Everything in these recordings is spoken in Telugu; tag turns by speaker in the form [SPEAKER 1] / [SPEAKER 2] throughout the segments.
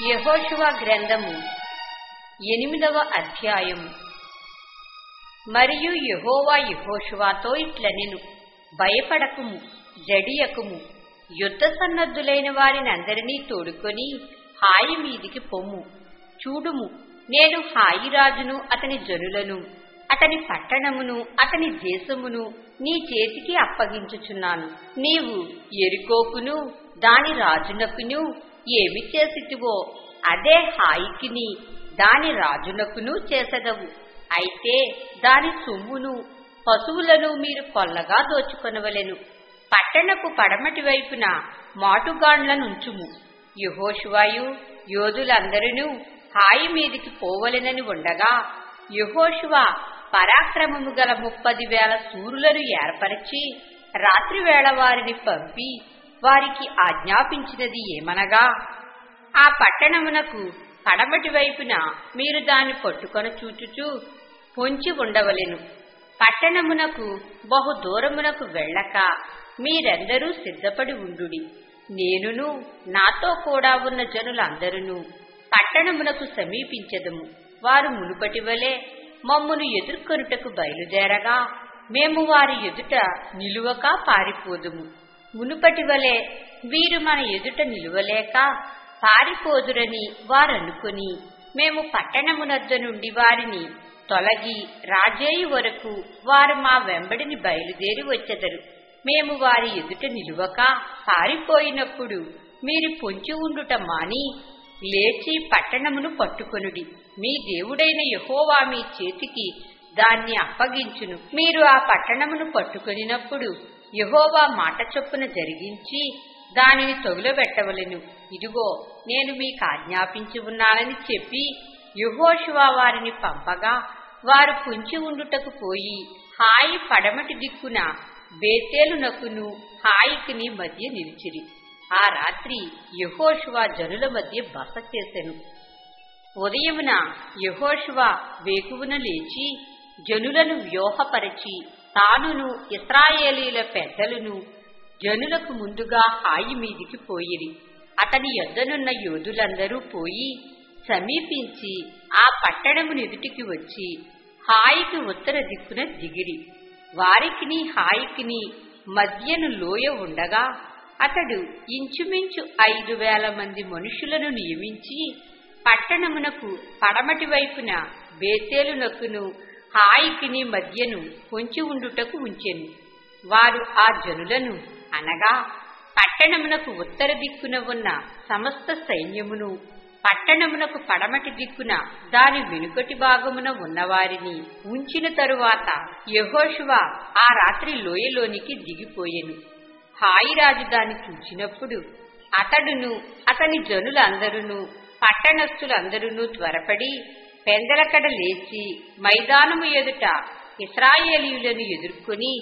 [SPEAKER 1] యెహోషువ గ్రంథము 8వ అధ్యాయము. మరియు యెహోవా యెహోషువతో ఇట్లనెను, భయపడకుము, జడియకుము, యుద్ధ సన్నద్ధులైన వారిని అందరినీ తోడుకొని హాయి మీదికి పొమ్ము. చూడుము, నేను హాయి రాజును అతని జనులను అతని పట్టణమును అతని దేశమును నీ చేతికి అప్పగించుచున్నాను. నీవు యెరికోకును దాని రాజునకును ఏమి చేసితివో అదే హాయికిని దాని రాజునకును చేసెదవు. అయితే దాని సొమ్మును పశువులను మీరు కొల్లగా దోచుకొనవలెను. పట్టణపు పడమటి వైపున మాటుగాండ్లనుంచుము. యెహోషువయు యోధులందరూ హాయి మీదికి పోవలెనని ఉండగా, యెహోషువ పరాక్రమము గల 30,000 శూరులను ఏర్పరచి రాత్రివేళ వారిని పంపి వారికి ఆజ్ఞాపించినది ఏమనగా, ఆ పట్టణమునకు పడమటి వైపున మీరు దాన్ని పట్టుకొని చూచుచూ పొంచి ఉండవలెను. పట్టణమునకు బహు దూరమునకు వెళ్ళక మీరందరూ సిద్ధపడి ఉండుడి. నేనును నాతో కూడా ఉన్న జనులందరూ పట్టణమునకు సమీపించెదము. వారు మునుపటి వలె మమ్మును ఎదుర్కొనుటకు బయలుదేరగా మేము వారి ఎదుట నిలువక పారిపోదుము. మునుపటి వలె వీరు మన ఎదుట నిలువలేక పారిపోదురని వారనుకుని మేము పట్టణమునద్ద నుండి వారిని తొలగి రాజేయు వరకు వారు మా వెంబడిని బయలుదేరి వచ్చెదరు. మేము వారి ఎదుట నిలువక పారిపోయినప్పుడు మీరు పొంచి ఉండుట మాని లేచి పట్టణమును పట్టుకొనుడి. మీ దేవుడైన యెహోవా మీ చేతికి దాన్ని అప్పగించును. మీరు ఆ పట్టణమును పట్టుకొనినప్పుడు యెహోవా మాట చొప్పున జరిగించి దానిని తగులబెట్టవలెను. ఇదిగో నేను మీకు ఆజ్ఞాపించి ఉన్నానని చెప్పి యెహోషువ వారిని పంపగా వారు పొంచి ఉండుటకు పోయి హాయి పడమటి దిక్కున బేతేలునకును హాయికిని మధ్య నిలిచిరి. ఆ రాత్రి యెహోషువ జనుల మధ్య బస చేసెను. ఉదయమున యెహోషువ వేకువన లేచి జనులను వ్యూహపరచి తానును ఇశ్రాయేలీల పెద్దలను జనులకు ముందుగా హాయి మీదికి పోయిరి. అతని యొద్దనున్న యోధులందరూ పోయి సమీపించి ఆ పట్టణమును ఎదుటికి వచ్చి హాయికి ఉత్తర దిక్కున దిగిరి. వారికిని హాయికిని మధ్యను లోయ ఉండగా అతడు ఇంచుమించు 5,000 మంది మనుషులను నియమించి పట్టణమునకు పడమటి వైపున బేతేలునకును హాయికిని మధ్యను పొంచి ఉండుటకు ఉంచెను. వారు ఆ జనులను అనగా పట్టణమునకు ఉత్తర దిక్కున ఉన్న సమస్త సైన్యమును పట్టణమునకు పడమటి దిక్కున దాని వెనుకటి భాగమున ఉన్నవారిని ఉంచిన తరువాత యెహోషువ ఆ రాత్రి లోయలోనికి దిగిపోయెను. హాయిరాజు దాన్ని చూచినప్పుడు అతడును అతని జనులందరూ పట్టణస్థులందరూ త్వరపడి పెందలకడ లేచి మైదానము ఎదుట ఇశ్రాయేలీయులను ఎదుర్కొని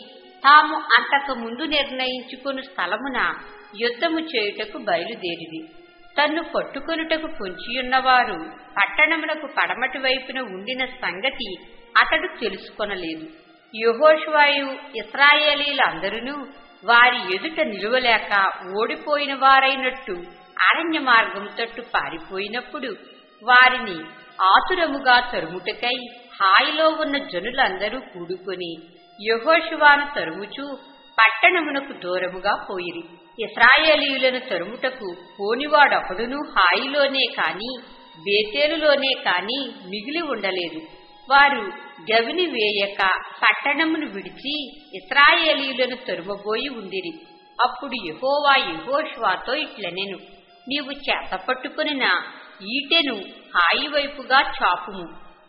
[SPEAKER 1] తాము అంతకు ముందు నిర్ణయించుకుని స్థలమున యుద్ధము చేయుటకు బయలుదేరిరి. తన్ను పట్టుకొనుటకు పొంచియున్నవారు పట్టణమునకు పడమటి వైపున ఉండిన సంగతి అతడు తెలుసుకొనలేదు. యెహోషువయు ఇశ్రాయేలీలందరూ వారి ఎదుట నిలువలేక ఓడిపోయిన వారైనట్టు అరణ్య మార్గము తట్టు పారిపోయినప్పుడు వారిని ఆతురముగా తరుముటకై హాయిలో ఉన్న జనులందరూ కూడుకొని యెహోషువను తరుముచూ పట్టణమునకు దూరముగా పోయిరి. ఇశ్రాయేలీయులను తరుముటకు పోనివాడొకడును హాయిలోనే కాని బేతేలులోనే కాని మిగిలి ఉండలేదు. వారు గవిని వేయక పట్టణమును విడిచి ఇశ్రాయేలీయులను తరుమబోయి ఉండిరి. అప్పుడు యెహోవా యెహోషువతో ఇట్లనెను, నీవు చేతపట్టుకొనిన ఈటెను హాయి వైపుగా చాపుము,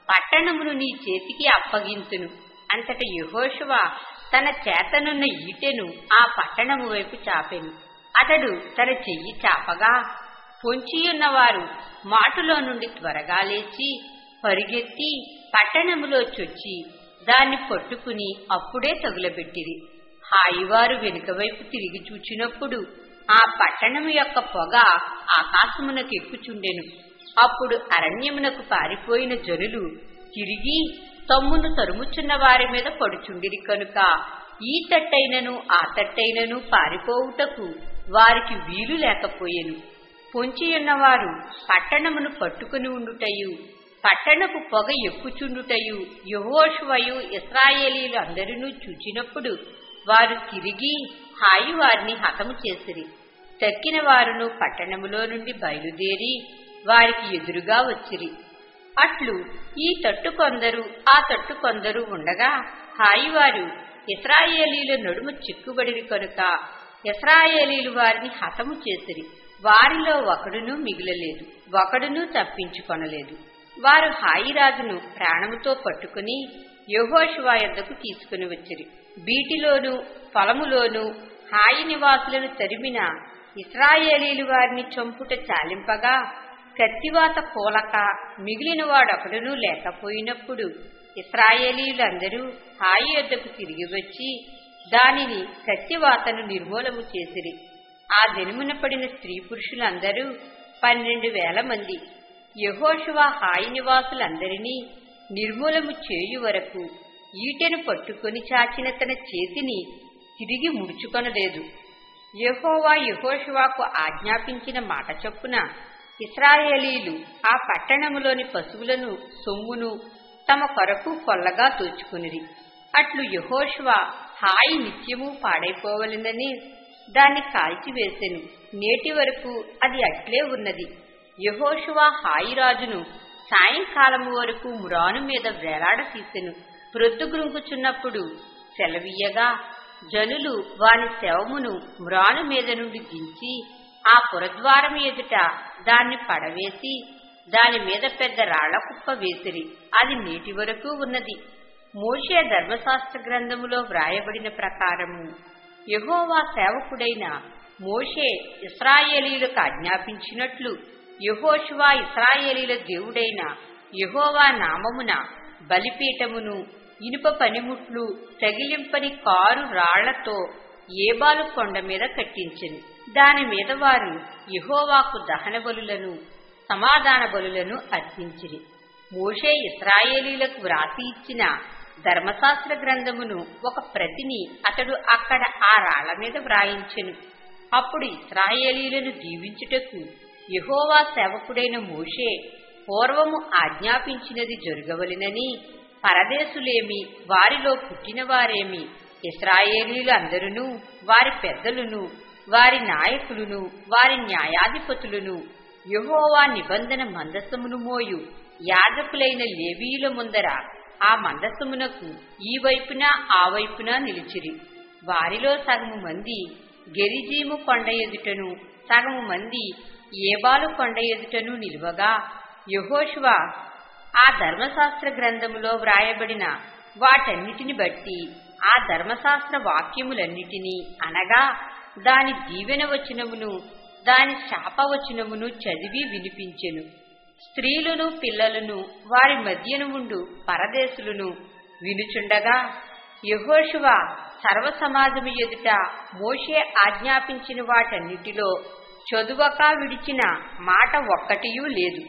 [SPEAKER 1] పట్టణమును నీ చేతికి అప్పగింతును. అంతట యెహోషువ తన చేతనున్న ఈటెను ఆ పట్టణము వైపు చాపెను. అతడు తన చెయ్యి చాపగా పొంచియున్నవారు మాటులో నుండి త్వరగా లేచి పరిగెత్తి పట్టణములో చొచ్చి దాన్ని పట్టుకుని అప్పుడే తగులబెట్టిరి. హాయివారు వెనుక వైపు తిరిగి చూచినప్పుడు ఆ పట్టణము యొక్క పొగ ఆకాశమునకు ఎక్కుచుండెను. అప్పుడు అరణ్యమునకు పారిపోయిన జనులు తిరిగి తమ్మును తరుముచున్న వారి మీద పడుచుండిరి కనుక ఈ తట్టైనను ఆ తట్టైనను పారిపోవుటకు వారికి వీలు లేకపోయెను. పొంచియున్నవారు పట్టణమును పట్టుకుని ఉండుటయు పట్టణపు పొగ ఎక్కుచుండుటయు యెహోషువయు ఇశ్రాయేలీయులు అందరినూ చూచినప్పుడు వారు తిరిగి హాయి వారిని హతము చేసిరి. తక్కిన వారును పట్టణములో నుండి బయలుదేరి వారికి ఎదురుగా వచ్చిరి. అట్లు ఈ తట్టు కొందరు ఆ తట్టు కొందరు ఉండగా హాయివారు ఇశ్రాయేలీయుల నడుము చిక్కుబడిరి కనుక ఇశ్రాయేలీయులు వారిని హతము చేసిరి. వారిలో ఒకడునూ మిగిలలేదు, ఒకడునూ తప్పించుకొనలేదు. వారు హాయిరాజును ప్రాణముతో పట్టుకుని యెహోషువ యొద్దకు తీసుకుని వచ్చిరి. బీటిలోను పొలములోను హాయి నివాసులను తరిమిన ఇశ్రాయేలీయులు వారిని చంపుట చాలింపగా కత్తివాత కూలక మిగిలిన వాడొకడునూ లేకపోయినప్పుడు ఇశ్రాయేలీయులందరూ హాయి యొద్దకు తిరిగి వచ్చి దానిని కత్తివాతను నిర్మూలము చేసిరి. ఆ దినమున పడిన స్త్రీ పురుషులందరూ 12,000 మంది. యెహోషువ హాయి నివాసులందరినీ నిర్మూలము చేయు వరకు ఈటెను పట్టుకుని చాచిన తన చేతిని తిరిగి ముడుచుకొనలేదు. యెహోవా యెహోషువకు ఆజ్ఞాపించిన మాట చొప్పున ఇశ్రాయేలీయులు ఆ పట్టణములోని పశువులను సొమ్మును తమ కొరకు కొల్లగా దోచుకునిరి. అట్లు యెహోషువ హాయి నిత్యము పాడైపోవలెనని దాన్ని కాల్చివేసెను. నేటి వరకు అది అట్లే ఉన్నది. యెహోషువ హాయి రాజును సాయంకాలము వరకు మ్రాను మీద వేలాడతీసెను. ప్రొద్దుగుంకుచున్నప్పుడు సెలవీయగా జనులు వాని శవమును మ్రాను మీద నుండి దించి ఆ పురద్వారం ఎదుట దాన్ని పడవేసి దాని మీద పెద్ద రాళ్ల కుప్ప వేసిరి. అది నేటి వరకు ఉన్నది. మోషే ధర్మశాస్త్ర గ్రంథములో వ్రాయబడిన ప్రకారము యెహోవా సేవకుడైన మోషే ఇశ్రాయేలీయులకు ఆజ్ఞాపించినట్లు యెహోషువ ఇశ్రాయేలీయుల దేవుడైన యెహోవా నామమున బలిపీఠమును ఇనుప పనిముట్లు తగిలింపని కారు రాళ్లతో ఏబాలు కొండ మీద కట్టించెను. దాని మీద వారు యెహోవాకు దహన బలులను సమాధాన బలులను అర్పించిరి. మోషే ఇశ్రాయేలీయులకు వ్రాసి ఇచ్చిన ధర్మశాస్త్ర గ్రంథమును ఒక ప్రతిని అతడు అక్కడ ఆ రాళ్ల మీద వ్రాయించెను. అప్పుడు ఇశ్రాయేలీయులను దీవించుటకు యెహోవా సేవకుడైన మోషే పూర్వము ఆజ్ఞాపించినది జరగవలెనని పరదేశులేమి వారిలో పుట్టినవారేమి ఇశ్రాయేలీయులు అందరును వారి పెద్దలును వారి నాయకులను వారి న్యాయాధిపతులను యెహోవా నిబంధన మందసమును మోయు యాజకులైన లేవీయుల ముందర ఆ మందసమునకు ఈ వైపున ఆ వైపున నిలిచిరి. వారిలో సగము మంది గెరిజీము కొండ ఎదుటను సగము మంది ఏబాలు కొండ ఎదుటను నిలువగా యెహోషువ ఆ ధర్మశాస్త్ర గ్రంథములో వ్రాయబడిన వాటన్నిటిని బట్టి ఆ ధర్మశాస్త్ర వాక్యములన్నిటినీ అనగా దాని దీవెన వచనమును దాని శాపవచనమును చదివి వినిపించెను. స్త్రీలను పిల్లలను వారి మధ్యను ఉండు పరదేశులను వినుచుండగా యెహోషువ సర్వసమాజము ఎదుట మోషే ఆజ్ఞాపించిన వాటన్నిటిలో చదువక విడిచిన మాట ఒక్కటియూ లేదు.